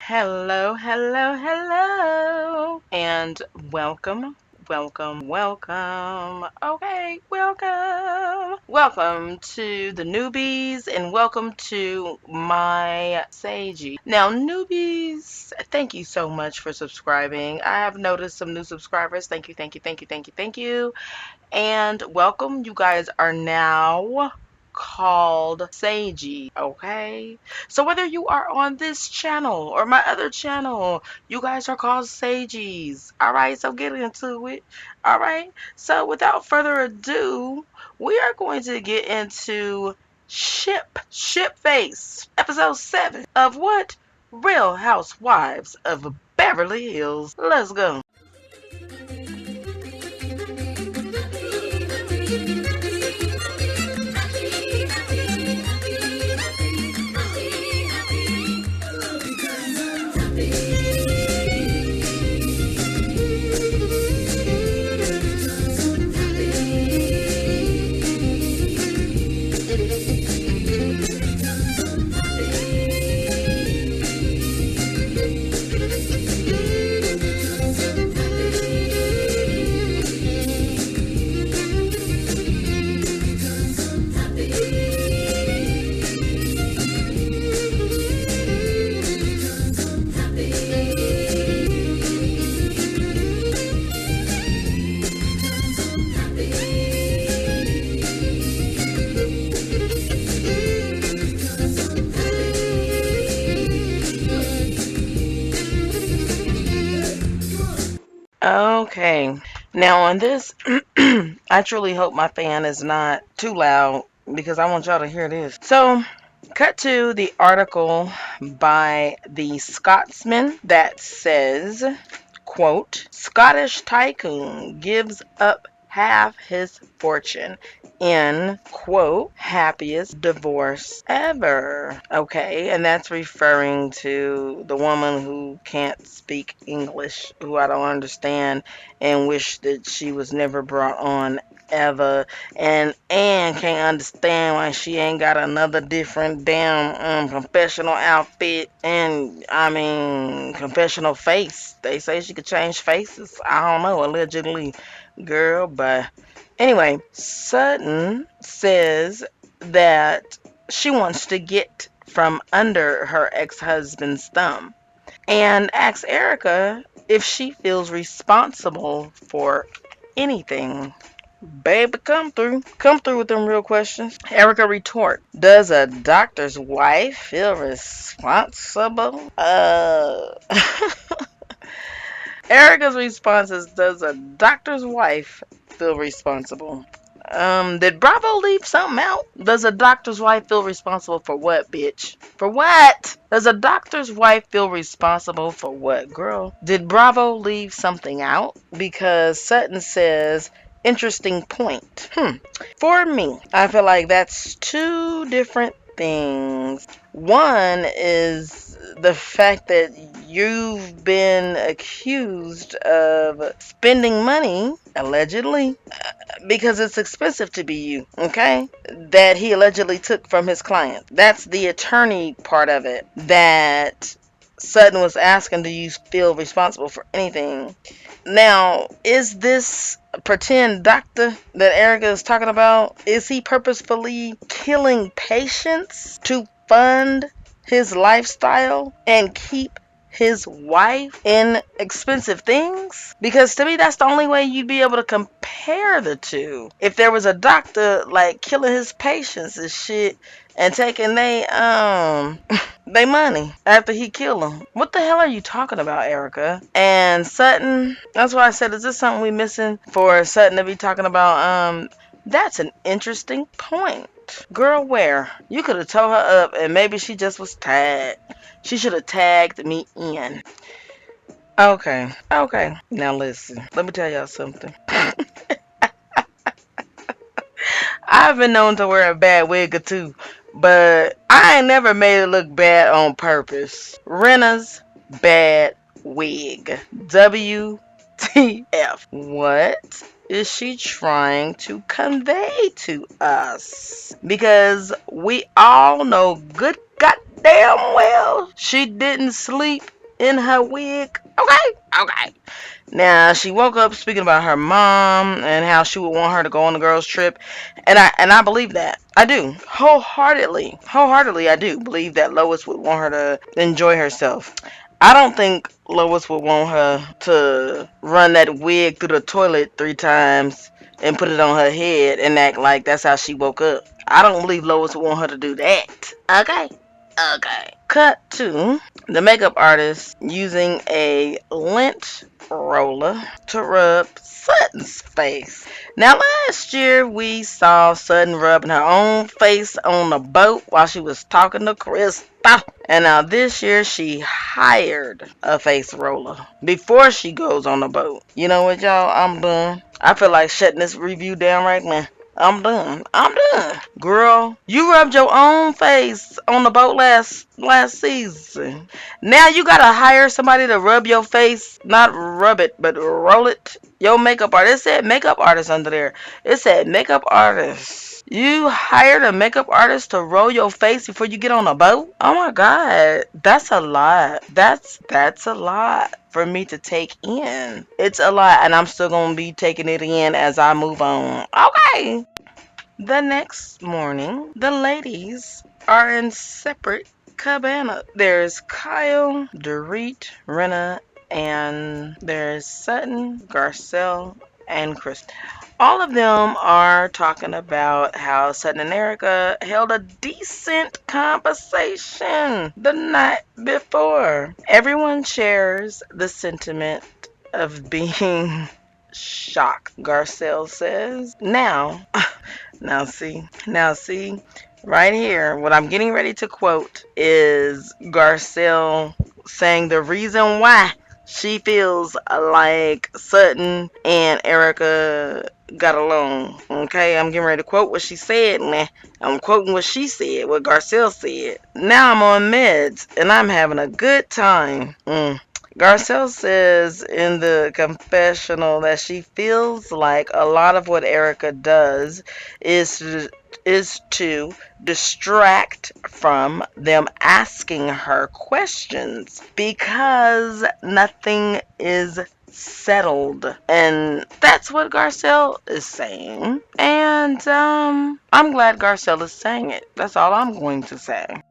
Hello, hello, hello, and welcome. Okay, welcome. Welcome to the newbies and welcome to my Sagey. Now, newbies, thank you so much for subscribing. I have noticed some new subscribers. Thank you, thank you, thank you, thank you, thank you. And welcome. You guys are now called Sagey, okay? So whether you are on this channel or my other channel, you guys are called Sageys. Alright, so get into it. Alright, so without further ado, we are going to get into Ship Face, episode 7 of what? Real Housewives of Beverly Hills. Let's go. Okay. Now on this, I truly hope my fan is not too loud because I want y'all to hear this. So, cut to the article by the Scotsman that says, quote, Scottish tycoon gives up half his fortune in, quote, happiest divorce ever. Okay, and that's referring to the woman who can't speak English, who I don't understand, and wish that she was never brought on ever, and can't understand why she ain't got another different damn confessional outfit, and I mean confessional face. They say she could change faces. I don't know, allegedly, girl. But anyway, Sutton says that she wants to get from under her ex-husband's thumb and asks Erica if she feels responsible for anything. Baby, come through. Come through with them real questions. Erica retort, does a doctor's wife feel responsible? Erica's response is, does a doctor's wife feel responsible? Did Bravo leave something out? Does a doctor's wife feel responsible for what, bitch? For what? Does a doctor's wife feel responsible for what, girl? Did Bravo leave something out? Because Sutton says, interesting point. For me, I feel like that's two different things. One is the fact that you've been accused of spending money, allegedly, because it's expensive to be you, okay? That he allegedly took from his client. That's the attorney part of it. That Sutton was asking, do you feel responsible for anything? Now, is this pretend doctor that Erica is talking about, is he purposefully killing patients to fund his lifestyle and keep his wife in expensive things? Because to me, that's the only way you'd be able to compare the two. If there was a doctor like killing his patients and shit and taking they money after he killed them. What the hell are you talking about, Erica? And Sutton, that's why I said, is this something we missing for Sutton to be talking about? That's an interesting point. Girl, where? You could have told her up and maybe she just was tagged. She should have tagged me in. Okay, okay. Now listen, let me tell y'all something. I've been known to wear a bad wig or two, but I ain't never made it look bad on purpose. Renna's bad wig. WTF. What is she trying to convey to us? Because we all know good goddamn well she didn't sleep in her wig. Okay, okay. Now she woke up speaking about her mom and how she would want her to go on the girls' trip, and I believe that. I do wholeheartedly, wholeheartedly. I do believe that Lois would want her to enjoy herself. I don't think Lois would want her to run that wig through the toilet 3 times and put it on her head and act like that's how she woke up. I don't believe Lois would want her to do that. Okay. Okay. Cut to the makeup artist using a lint roller to rub Sutton's face. Now, last year we saw Sutton rubbing her own face on the boat while she was talking to Krista. And now this year she hired a face roller before she goes on the boat. You know what, y'all? I'm done. I feel like shutting this review down right now. I'm done. I'm done. Girl, you rubbed your own face on the boat last season. Now you gotta hire somebody to rub your face, not rub it, but roll it. Your makeup artist. It said makeup artist under there. It said makeup artist. You hired a makeup artist to roll your face before you get on a boat? Oh my god. That's a lot. That's a lot for me to take in. It's a lot and I'm still gonna be taking it in as I move on. Okay. The next morning, the ladies are in separate cabanas. There's Kyle, Dorit, Renna, and there's Sutton, Garcelle, and Chris. All of them are talking about how Sutton and Erica held a decent conversation the night before. Everyone shares the sentiment of being shocked, Garcelle says. Now see, right here, what I'm getting ready to quote is Garcelle saying the reason why she feels like Sutton and Erica got along. Okay, I'm getting ready to quote what she said. Nah, I'm quoting what she said, what Garcelle said. Now I'm on meds and I'm having a good time. Garcelle says in the confessional that she feels like a lot of what Erica does is to distract from them asking her questions because nothing is settled. And that's what Garcelle is saying. And I'm glad Garcelle is saying it. That's all I'm going to say.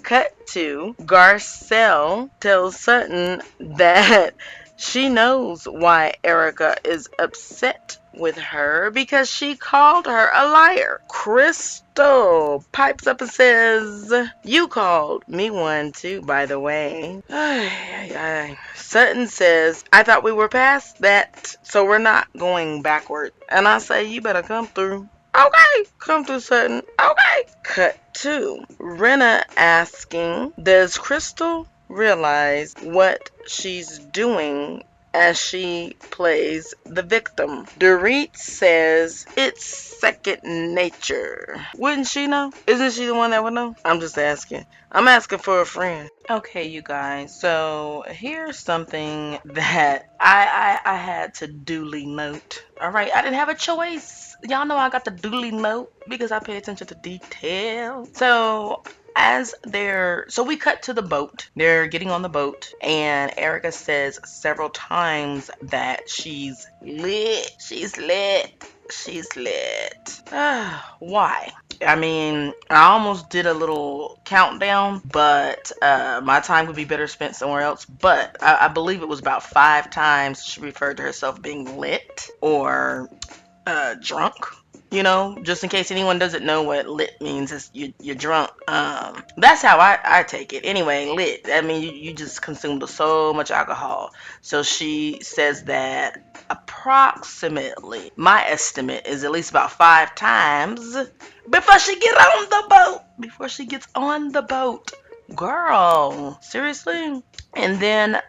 Cut to Garcelle tells Sutton that she knows why Erica is upset with her because she called her a liar. Crystal pipes up and says, "You called me one too, by the way." Sutton says, "I thought we were past that, so we're not going backward." And I say, "You better come through." Okay, come through, Sutton. Okay. Cut to Renna asking, does Crystal realize what she's doing as she plays the victim? Dorit says it's second nature. Wouldn't she know? Isn't she the one that would know? I'm just asking. I'm asking for a friend. Okay, you guys. So here's something that I had to duly note. All right, I didn't have a choice. Y'all know I got the duly note because I pay attention to detail. So we cut to the boat. They're getting on the boat, and Erica says several times that she's lit. She's lit. She's lit. Why? I mean, I almost did a little countdown, but my time would be better spent somewhere else. But I believe it was about 5 times she referred to herself being lit or drunk. You know, just in case anyone doesn't know what lit means, is you're drunk. That's how I take it. Anyway, lit. I mean, you just consumed so much alcohol. So she says that approximately, my estimate is at least about 5 times before she get on the boat. Before she gets on the boat, girl. Seriously. And then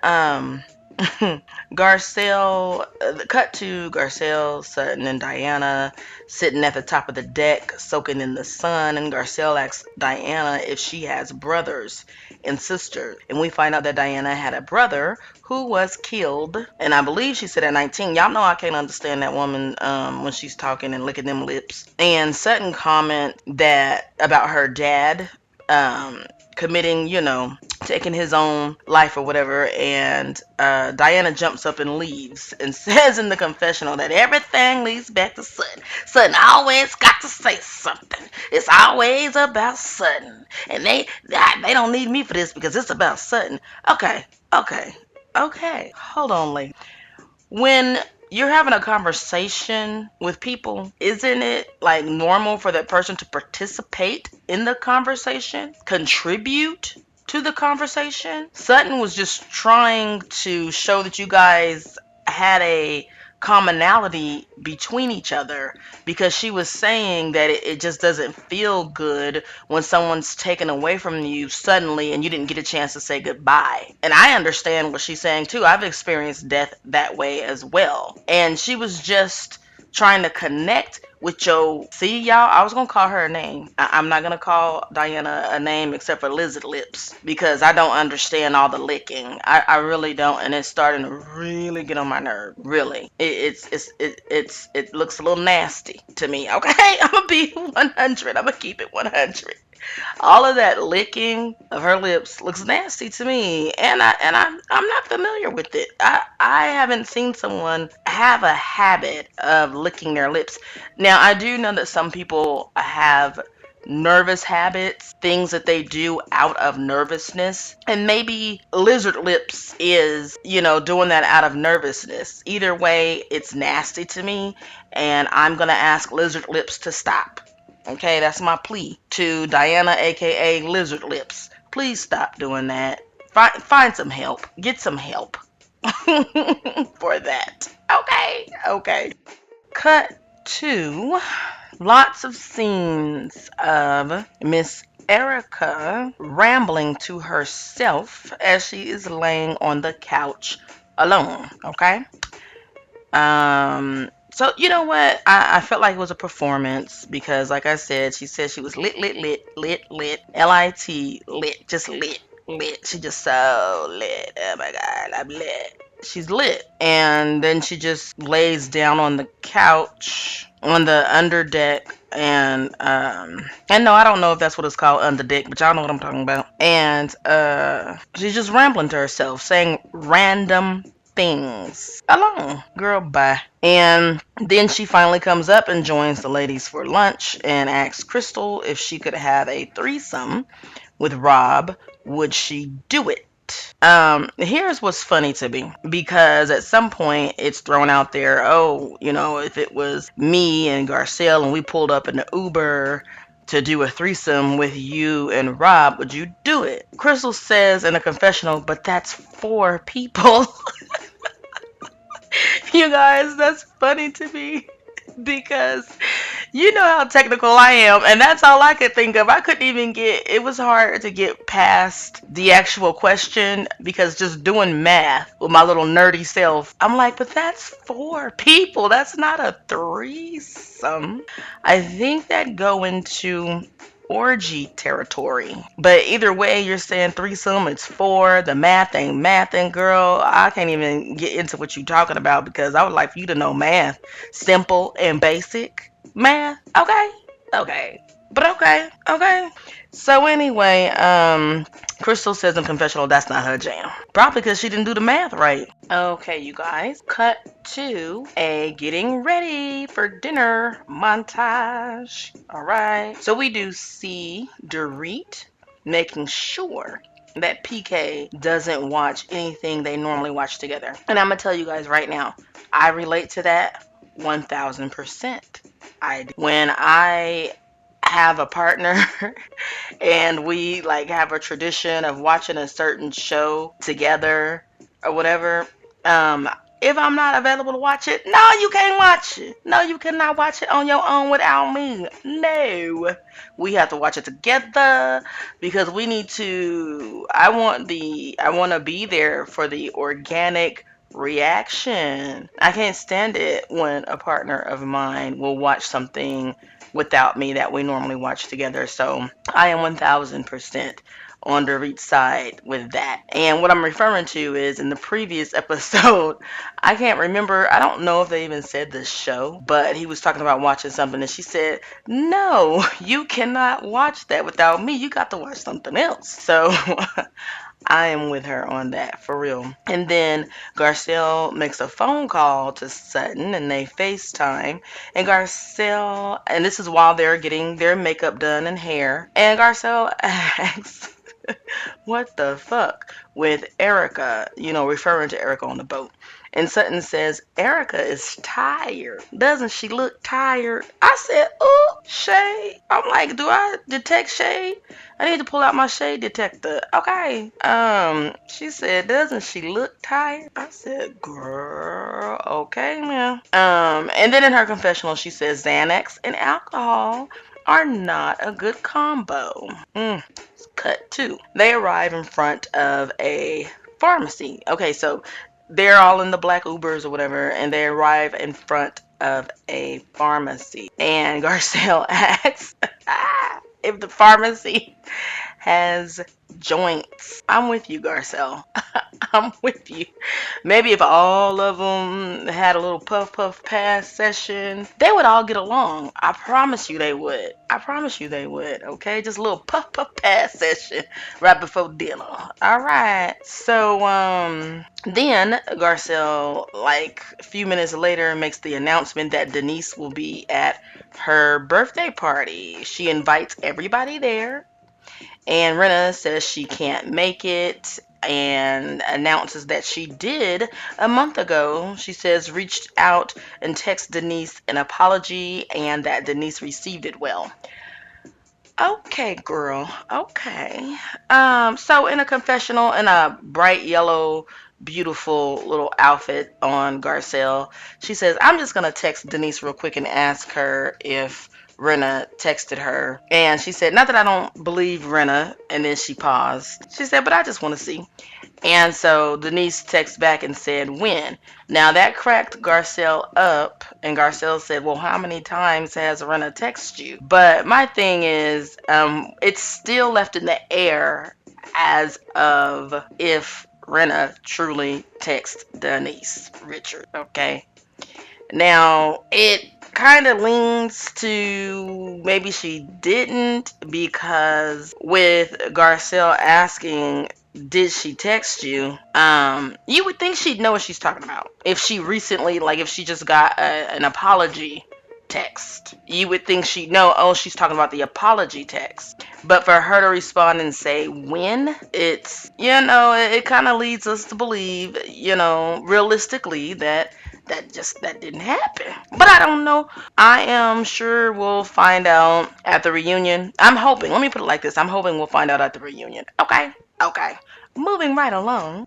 Garcelle, cut to Garcelle, Sutton, and Diana sitting at the top of the deck, soaking in the sun. And Garcelle asks Diana if she has brothers and sisters. And we find out that Diana had a brother who was killed. And I believe she said at 19. Y'all know I can't understand that woman when she's talking and licking them lips. And Sutton comment that about her dad. committing, taking his own life or whatever. And Diana jumps up and leaves and says in the confessional that everything leads back to Sutton. Sutton always got to say something. It's always about Sutton. And they don't need me for this because it's about Sutton. Okay, okay, okay. Hold on, lady. When you're having a conversation with people, isn't it like normal for that person to participate in the conversation, contribute to the conversation? Sutton was just trying to show that you guys had a commonality between each other, because she was saying that it just doesn't feel good when someone's taken away from you suddenly and you didn't get a chance to say goodbye. And I understand what she's saying too. I've experienced death that way as well. And she was just trying to connect with your, see y'all, I was gonna call her a name. I'm not gonna call Diana a name except for lizard lips, because I don't understand all the licking. I really don't, and it's starting to really get on my nerve. Really, it looks a little nasty to me. Okay, I'm gonna be 100. I'm gonna keep it 100. All of that licking of her lips looks nasty to me, and I'm not familiar with it. I haven't seen someone have a habit of licking their lips. Now, I do know that some people have nervous habits, things that they do out of nervousness, and maybe lizard lips is, doing that out of nervousness. Either way, it's nasty to me, and I'm gonna ask lizard lips to stop. Okay, that's my plea to Diana, aka Lizard Lips. Please stop doing that. Find some help. Get some help for that. Okay, okay. Cut to lots of scenes of Miss Erica rambling to herself as she is laying on the couch alone. Okay. So you know what? I felt like it was a performance because, like I said she was lit, lit, lit, lit, lit, lit, lit, just lit, lit. She just so lit. Oh my God, I'm lit. She's lit, and then she just lays down on the couch on the underdeck, and no, I don't know if that's what it's called, underdeck, but y'all know what I'm talking about. And she's just rambling to herself, saying random things alone. Girl, bye. And then she finally comes up and joins the ladies for lunch and asks Crystal if she could have a threesome with Rob. Would she do it? Here's what's funny to me, because at some point it's thrown out there, oh, if it was me and Garcelle and we pulled up in the Uber to do a threesome with you and Rob, would you do it? Crystal says in a confessional, but that's 4 people. You guys, that's funny to me because you know how technical I am, and that's all I could think of. I couldn't even it was hard to get past the actual question because just doing math with my little nerdy self, I'm like, but that's 4 people. That's not a threesome. I think that go into orgy territory. But either way, you're saying threesome, it's 4. The math ain't mathing, girl. I can't even get into what you're talking about because I would like for you to know math. Simple and basic math. Okay. Okay. But okay. Okay. So anyway, Crystal says in confessional that's not her jam. Probably because she didn't do the math right. Okay, you guys. Cut to a getting ready for dinner montage. All right. So we do see Dorit making sure that PK doesn't watch anything they normally watch together. And I'm going to tell you guys right now, I relate to that 1000%. I do. When I have a partner and we like have a tradition of watching a certain show together or whatever, um if I'm not available to watch it, no, you can't watch it. No, you cannot watch it on your own without me. No, we have to watch it together because we need to, I want to be there for the organic reaction. I can't stand it when a partner of mine will watch something without me that we normally watch together. So I am 1000% on Dorit's side with that. And what I'm referring to is in the previous episode, I can't remember, I don't know if they even said the show, but he was talking about watching something and she said, "No, you cannot watch that without me. You got to watch something else." So I am with her on that for real. And then Garcelle makes a phone call to Sutton and they FaceTime. And Garcelle, and this is while they're getting their makeup done and hair. And Garcelle asks, "What the fuck?" with Erica, referring to Erica on the boat. And Sutton says, "Erica is tired. Doesn't she look tired?" I said, "Oh, shade." I'm like, do I detect shade? I need to pull out my shade detector. Okay. She said, "Doesn't she look tired?" I said, "Girl, okay, man." And then in her confessional, she says Xanax and alcohol are not a good combo. Cut two. They arrive in front of a pharmacy. Okay, so they're all in the black Ubers or whatever, and they arrive in front of a pharmacy. And Garcelle asks if the pharmacy has joints. I'm with you, Garcelle. I'm with you. Maybe if all of them had a little puff puff pass session, they would all get along. I promise you they would. I promise you they would. Okay, just a little puff puff pass session right before dinner. All right. So then Garcelle, like a few minutes later, makes the announcement that Denise will be at her birthday party. She invites everybody there. And Rena says she can't make it and announces that she did a month ago. She says reached out and texted Denise an apology and that Denise received it well. Okay, girl. Okay. So in a confessional in a bright yellow, beautiful little outfit on Garcelle, she says, "I'm just gonna text Denise real quick and ask her if Rena texted her." And she said, "Not that I don't believe Rena," and then she paused. She said, "But I just want to see." And so Denise texted back and said, "When?" Now that cracked Garcelle up, and Garcelle said, "Well, how many times has Rena texted you?" But my thing is, it's still left in the air as of if Rena truly texted Denise Richard, okay? Now, it kind of leans to maybe she didn't because with Garcelle asking, "Did she text you?" You would think she'd know what she's talking about. If she recently, like if she just got an apology text, you would think she'd know, oh, she's talking about the apology text. But for her to respond and say when, it kind of leads us to believe, realistically that didn't happen. But I don't know. I am sure we'll find out at the reunion. I'm hoping. Let me put it like this. I'm hoping we'll find out at the reunion. Okay. Okay. Moving right along.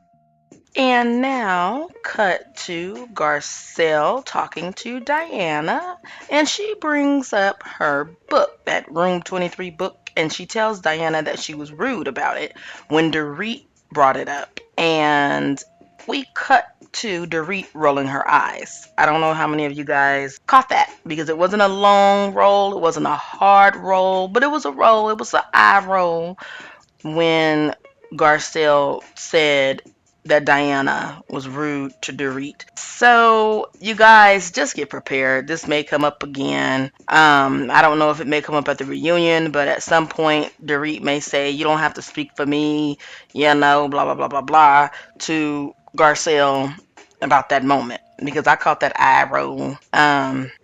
And now, cut to Garcelle talking to Diana, and she brings up her book, that Room 23 book, and she tells Diana that she was rude about it when Dorit brought it up. And we cut to Dorit rolling her eyes. I don't know how many of you guys caught that because it wasn't a long roll, it wasn't a hard roll, but it was a roll, it was an eye roll when Garcelle said that Diana was rude to Dorit. So you guys just get prepared. This may come up again. I don't know if it may come up at the reunion, but at some point Dorit may say, "You don't have to speak for me," blah blah blah blah blah, to Garcelle about that moment because I caught that eye roll.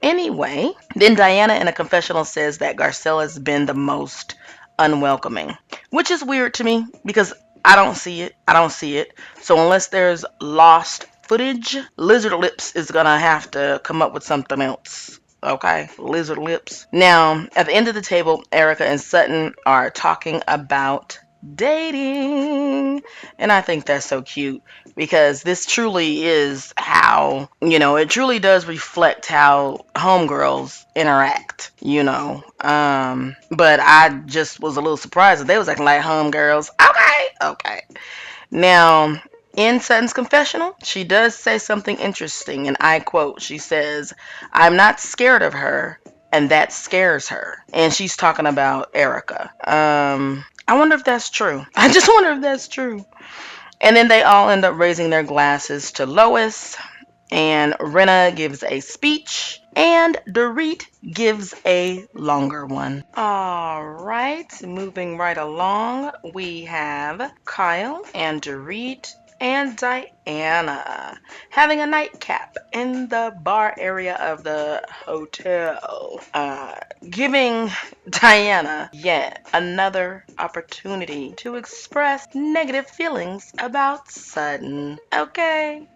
Anyway, then Diana in a confessional says that Garcelle has been the most unwelcoming, which is weird to me because I don't see it. I don't see it. So unless there's lost footage, Lizard Lips is gonna have to come up with something else. Okay, Lizard Lips. Now, at the end of the table, Erica and Sutton are talking about dating. And I think that's so cute because this truly is how, it truly does reflect how homegirls interact. But I just was a little surprised that they was acting like homegirls. Okay, okay. Now, in Sutton's confessional, she does say something interesting, and I quote, she says, "I'm not scared of her, and that scares her." And she's talking about Erica. I wonder if that's true. I just wonder if that's true. And then they all end up raising their glasses to Lois, and Rena gives a speech, and Dorit gives a longer one. All right, moving right along, we have Kyle and Dorit and Diana having a nightcap in the bar area of the hotel, giving Diana yet another opportunity to express negative feelings about Sutton. Okay.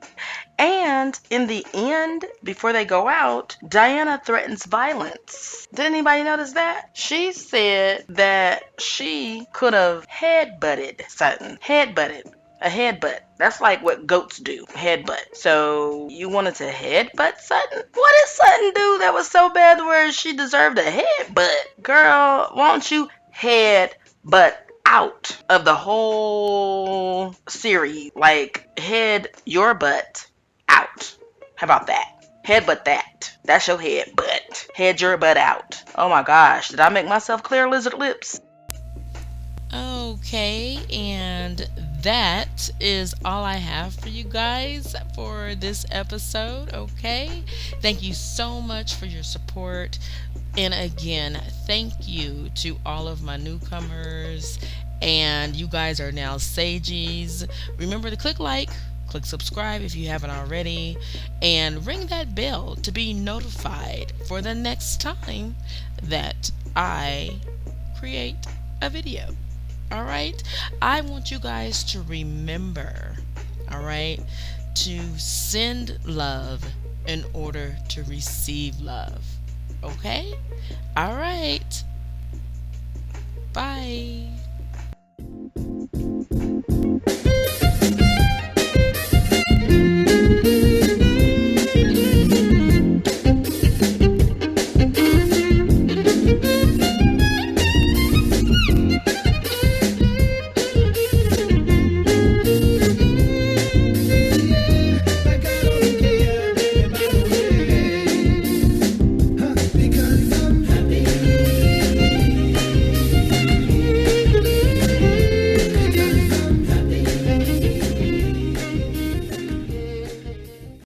And in the end, before they go out, Diana threatens violence. Did anybody notice that? She said that she could have headbutted Sutton. Headbutted. A headbutt. That's like what goats do. Headbutt. So you wanted to headbutt Sutton? What did Sutton do that was so bad where she deserved a headbutt? Girl, won't you headbutt out of the whole series? Like, head your butt out. How about that? Headbutt that. That's your headbutt. Head your butt out. Oh my gosh. Did I make myself clear, lizard lips? Okay, and that is all I have for you guys for this episode. Okay, thank you so much for your support. And again, thank you to all of my newcomers. And you guys are now Sages. Remember to click like, click subscribe if you haven't already, and ring that bell to be notified for the next time that I create a video. All right. I want you guys to remember, all right, to send love in order to receive love. Okay? All right. Bye.